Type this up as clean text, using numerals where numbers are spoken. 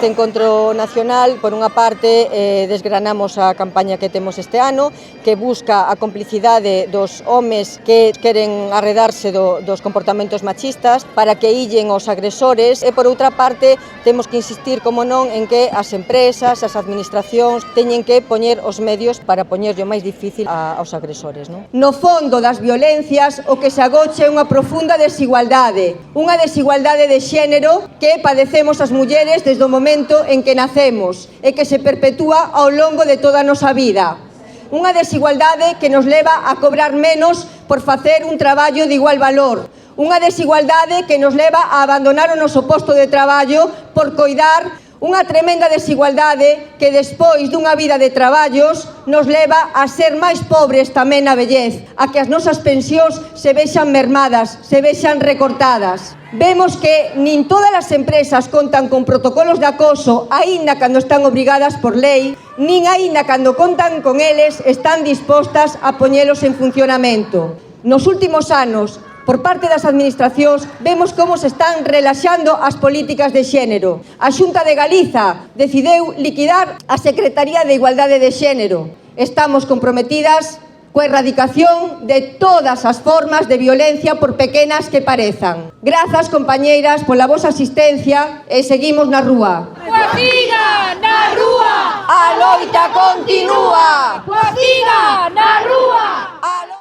Neste encontro nacional, por unha parte, desgranamos a campaña que temos este ano, que busca a complicidade dos homes que queren arredarse dos comportamentos machistas para que illen os agresores, e por outra parte, temos que insistir, como non, en que as empresas, as administracións, teñen que poñer os medios para poñerlle o máis difícil aos agresores, non? No fondo das violencias, o que se agocha é unha profunda desigualdade de xénero que padecemos as mulleres desde o momento en que nacemos e que se perpetúa ao longo de toda a nosa vida. Unha desigualdade que nos leva a cobrar menos por facer un traballo de igual valor. Unha desigualdade que nos leva a abandonar o noso posto de traballo por coidar. Unha tremenda desigualdade que despois dunha vida de traballos nos leva a ser máis pobres tamén na vellez, a que as nosas pensións se vexan mermadas, se vexan recortadas. Vemos que nin todas as empresas contan con protocolos de acoso, aínda cando están obrigadas por lei, nin aínda cando contan con eles están dispostas a poñelos en funcionamento. Nos últimos anos, por parte das administracións, vemos como se están relaxando as políticas de xénero. A Xunta de Galiza decidiu liquidar a Secretaría de Igualdade de Xénero. Estamos comprometidas coa erradicación de todas as formas de violencia, por pequenas que parezan. Grazas, compañeiras, pola vosa asistencia e seguimos na rúa. Coaciga na rúa! A loita continúa! Coaciga na rúa!